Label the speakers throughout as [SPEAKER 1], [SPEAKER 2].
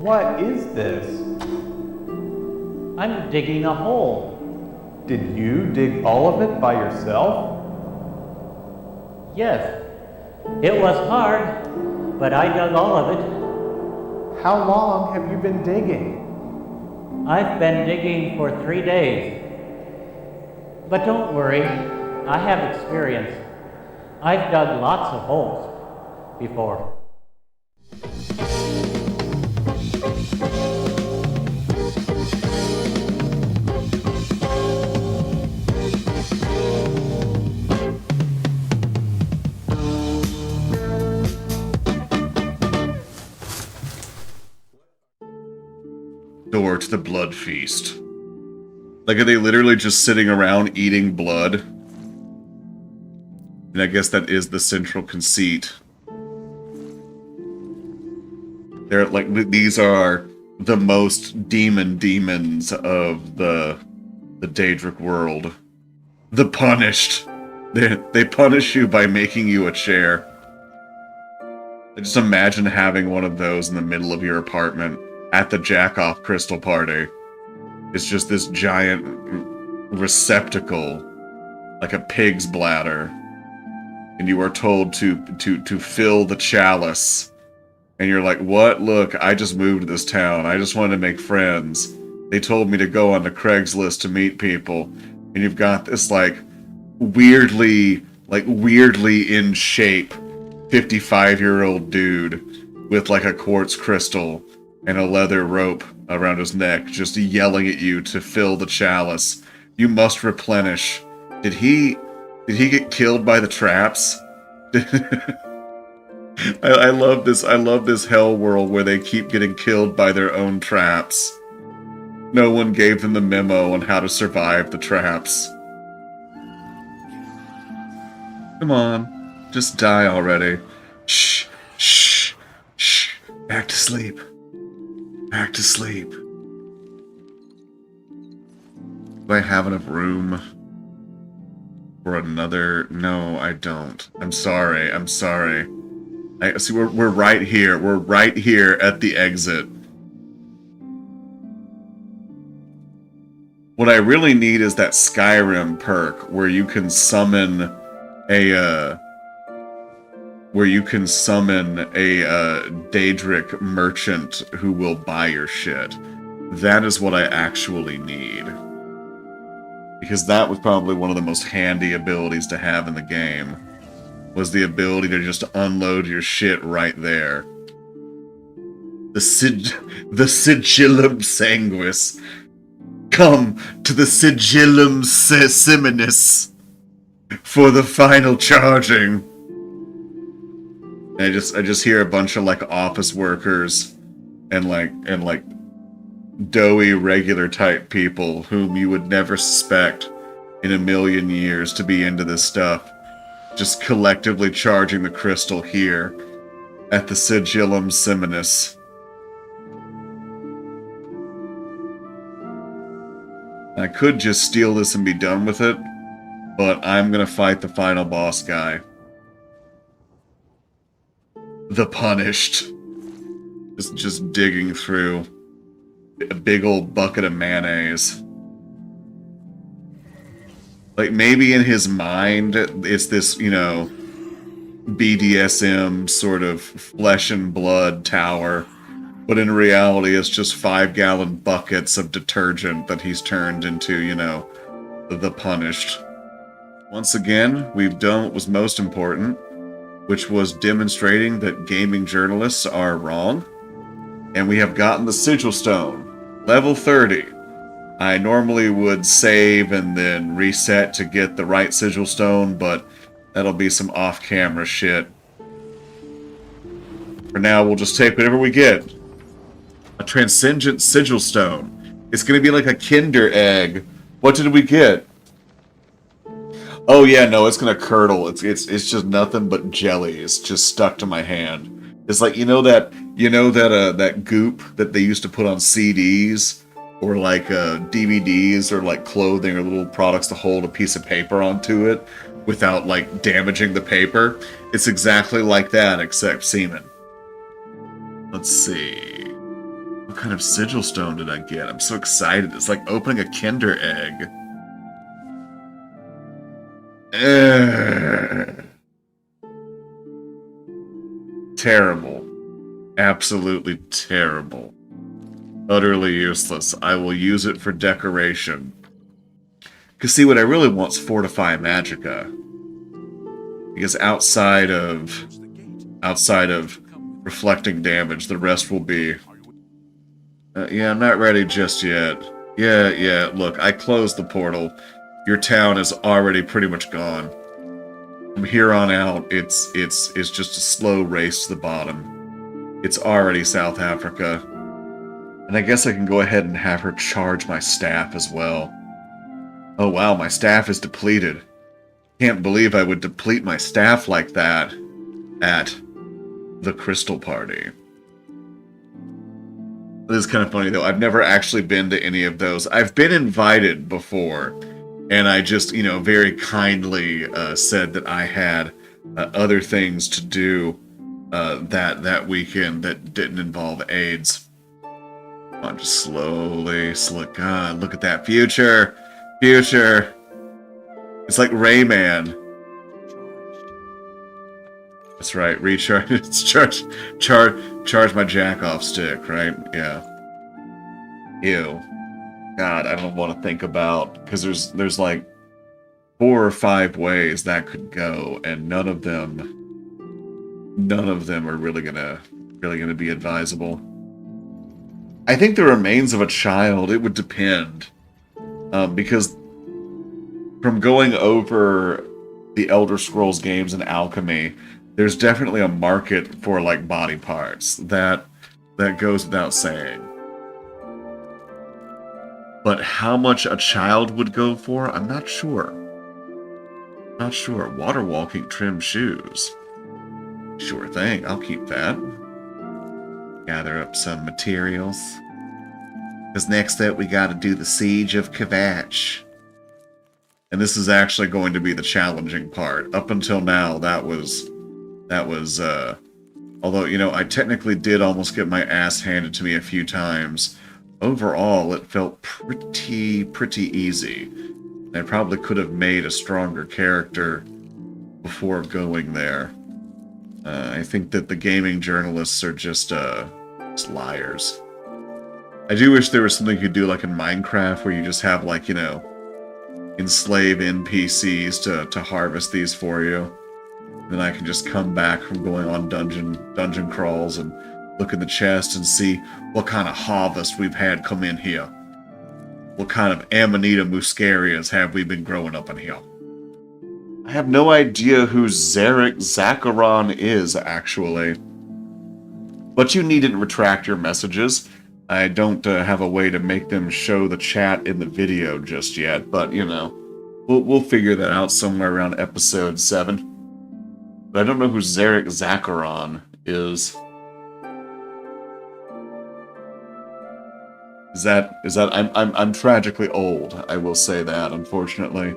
[SPEAKER 1] What is this?
[SPEAKER 2] I'm digging a hole.
[SPEAKER 1] Did you dig all of it by yourself?
[SPEAKER 2] Yes, it was hard, but I dug all of it.
[SPEAKER 1] How long have you been digging?
[SPEAKER 2] I've been digging for 3 days. But don't worry, I have experience. I've dug lots of holes before.
[SPEAKER 3] Door to the blood feast. Like, are they literally just sitting around eating blood? And I guess that is the central conceit. They're like, these are the most demons of the Daedric world. The punished. They punish you by making you a chair. I just imagine having one of those in the middle of your apartment at the jack-off crystal party. It's just this giant receptacle, like a pig's bladder. And you are told to fill the chalice. And you're like, what? Look, I just moved to this town. I just wanted to make friends. They told me to go onto Craigslist to meet people. And you've got this, like, weirdly in shape 55-year-old dude with, like, a quartz crystal and a leather rope around his neck, just yelling at you to fill the chalice. You must replenish. Did he get killed by the traps? I love this hell world where they keep getting killed by their own traps. No one gave them the memo on how to survive the traps. Come on, just die already. Shh, shh, shh. Back to sleep. Back to sleep. Do I have enough room for another? No, I don't. I'm sorry. I'm sorry. I see. We're right here. We're right here at the exit. What I really need is that Skyrim perk where you can summon a Daedric merchant who will buy your shit. That is what I actually need. Because that was probably one of the most handy abilities to have in the game. Was the ability to just unload your shit right there. The Sigillum Sanguis. Come to the Sigillum Siminis for the final charging. I just hear a bunch of like office workers and like doughy regular type people whom you would never suspect in a million years to be into this stuff, just collectively charging the crystal here at the Sigillum Siminis. I could just steal this and be done with it, but I'm gonna fight the final boss guy. The Punished. Just digging through a big old bucket of mayonnaise. Like, maybe in his mind, it's this, you know, BDSM sort of flesh and blood tower. But in reality, it's just 5-gallon buckets of detergent that he's turned into, you know, the Punished. Once again, we've done what was most important, which was demonstrating that gaming journalists are wrong. And we have gotten the Sigil Stone, level 30. I normally would save and then reset to get the right Sigil Stone, but that'll be some off-camera shit. For now, we'll just take whatever we get. A Transcendent Sigil Stone. It's gonna be like a Kinder Egg. What did we get? Oh yeah, no, it's gonna curdle. It's just nothing but jelly. It's just stuck to my hand. It's like, that goop that they used to put on CDs or like DVDs or like clothing or little products to hold a piece of paper onto it without like damaging the paper. It's exactly like that, except semen. Let's see. What kind of sigil stone did I get? I'm so excited. It's like opening a Kinder egg. Terrible. Absolutely terrible. Utterly useless. I will use it for decoration. Because see, what I really want is Fortify Magicka. Because outside of reflecting damage, the rest will be... yeah, I'm not ready just yet. Yeah, look, I closed the portal. Your town is already pretty much gone. From here on out, it's just a slow race to the bottom. It's already South Africa. And I guess I can go ahead and have her charge my staff as well. Oh wow, my staff is depleted. Can't believe I would deplete my staff like that at the Crystal Party. This is kind of funny though. I've never actually been to any of those. I've been invited before, and I just, you know, very kindly said that I had other things to do that weekend that didn't involve AIDS. I'm just slowly, God, look at that future. It's like Rayman. That's right, recharge. It's charge my jack-off stick, right? Yeah. Ew. God, I don't want to think about, because there's like 4 or 5 ways that could go, and none of them are really gonna be advisable. I think the remains of a child, it would depend, because from going over the Elder Scrolls games and alchemy, there's definitely a market for like body parts. That goes without saying. But how much a child would go for, I'm not sure. Not sure. Water walking trim shoes. Sure thing, I'll keep that. Gather up some materials. Because next up we gotta do the Siege of Kvatch. And this is actually going to be the challenging part. Up until now, that was, although, you know, I technically did almost get my ass handed to me a few times. Overall, it felt pretty easy. I probably could have made a stronger character before going there. I think that the gaming journalists are just liars. I do wish there was something you could do like in Minecraft where you just have, like, you know, enslave NPCs to harvest these for you. Then I can just come back from going on dungeon crawls and look in the chest and see what kind of harvest we've had come in here. What kind of Amanita muscarias have we been growing up in here? I have no idea who Zarek Zacharon is, actually. But you needn't retract your messages. I don't have a way to make them show the chat in the video just yet, but, you know, we'll figure that out somewhere around episode 7. But I don't know who Zarek Zacharon is. Is that I'm tragically old, I will say that, unfortunately.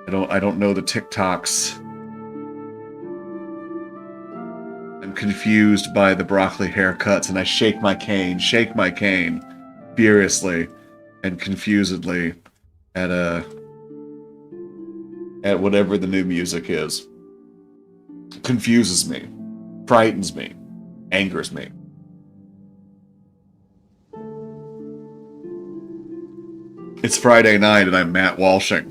[SPEAKER 3] I don't know the TikToks. I'm confused by the broccoli haircuts, and I shake my cane furiously and confusedly at whatever the new music is. Confuses me, frightens me, angers me. It's Friday night and I'm Matt Walshing.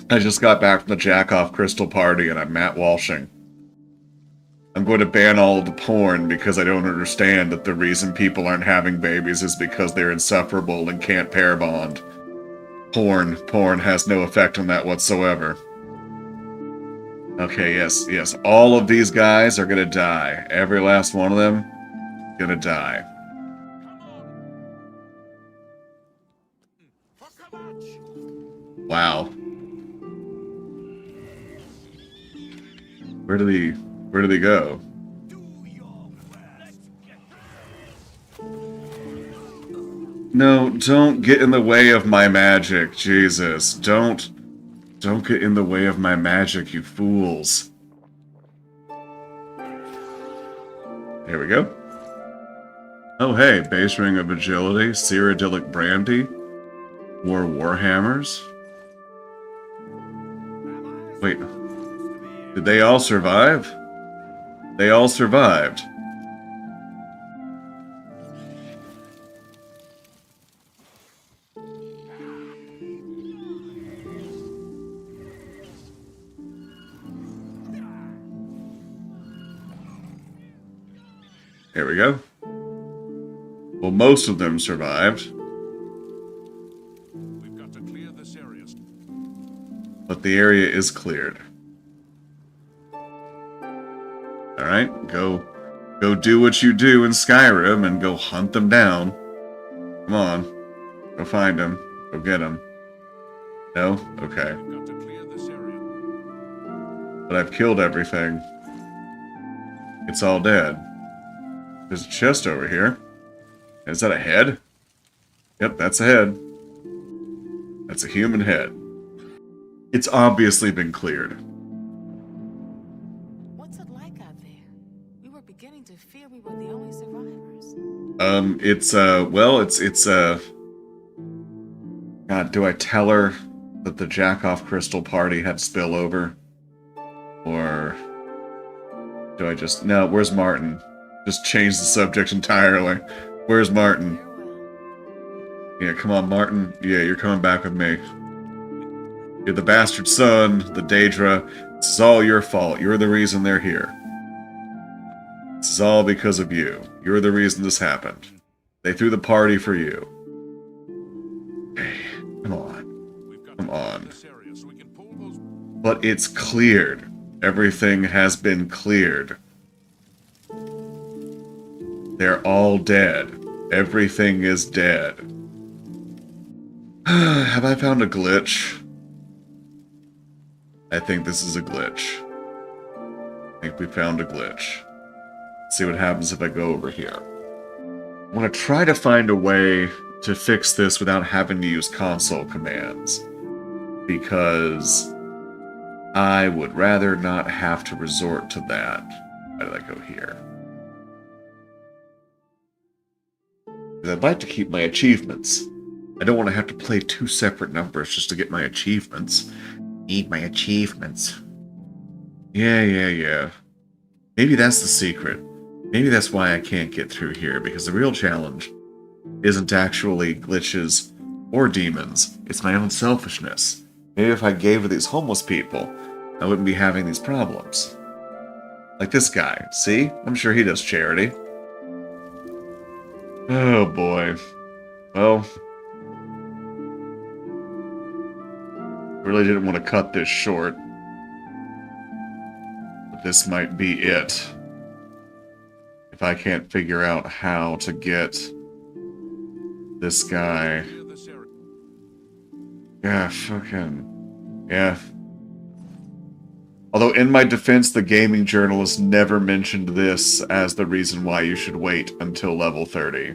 [SPEAKER 3] I just got back from the Jack-Off Crystal Party and I'm Matt Walshing. I'm going to ban all of the porn because I don't understand that the reason people aren't having babies is because they're insufferable and can't pair bond. Porn has no effect on that whatsoever. Okay, yes, all of these guys are gonna die. Every last one of them, gonna die. Wow. Where did he go? No, don't get in the way of my magic, Jesus. Don't get in the way of my magic, you fools. There we go. Oh hey, base ring of agility, Cyrodiilic brandy, warhammers. Wait, did they all survive? They all survived. Here we go. Well, most of them survived.
[SPEAKER 4] We've got to clear this area.
[SPEAKER 3] But the area is cleared. Alright, go do what you do in Skyrim and go hunt them down. Come on. Go find them. Go get them. No? Okay.
[SPEAKER 4] We've got to clear this area.
[SPEAKER 3] But I've killed everything. It's all dead. There's a chest over here. Is that a head? Yep, that's a head. That's a human head. It's obviously been cleared.
[SPEAKER 5] What's it like out there? We were beginning to fear we were the only survivors.
[SPEAKER 3] God, do I tell her that the Jack-Off Crystal party had spillover? Or do I just... No, where's Martin? Just change the subject entirely. Where's Martin?
[SPEAKER 5] Farewell.
[SPEAKER 3] Yeah, come on, Martin. Yeah, you're coming back with me. You're the bastard son, the Daedra. This is all your fault. You're the reason they're here. This is all because of you. You're the reason this happened. They threw the party for you. Hey, come on.
[SPEAKER 4] We've got
[SPEAKER 3] Come
[SPEAKER 4] to clear
[SPEAKER 3] on.
[SPEAKER 4] this area so we can pull those.
[SPEAKER 3] But it's cleared. Everything has been cleared. They're all dead. Everything is dead. Have I found a glitch? I think this is a glitch. I think we found a glitch. Let's see what happens if I go over here. I want to try to find a way to fix this without having to use console commands. Because I would rather not have to resort to that. Why did I go here? Because I'd like to keep my achievements. I don't want to have to play two separate numbers just to get my achievements. Need my achievements. Yeah. Maybe that's the secret. Maybe that's why I can't get through here, because the real challenge isn't actually glitches or demons. It's my own selfishness. Maybe if I gave to these homeless people, I wouldn't be having these problems. Like this guy. See? I'm sure he does charity. Oh boy. Well, really didn't want to cut this short. But this might be it. If I can't figure out how to get this guy.
[SPEAKER 4] Clear this area.
[SPEAKER 3] Yeah, fucking... Yeah. Although in my defense, the gaming journalist never mentioned this as the reason why you should wait until level 30.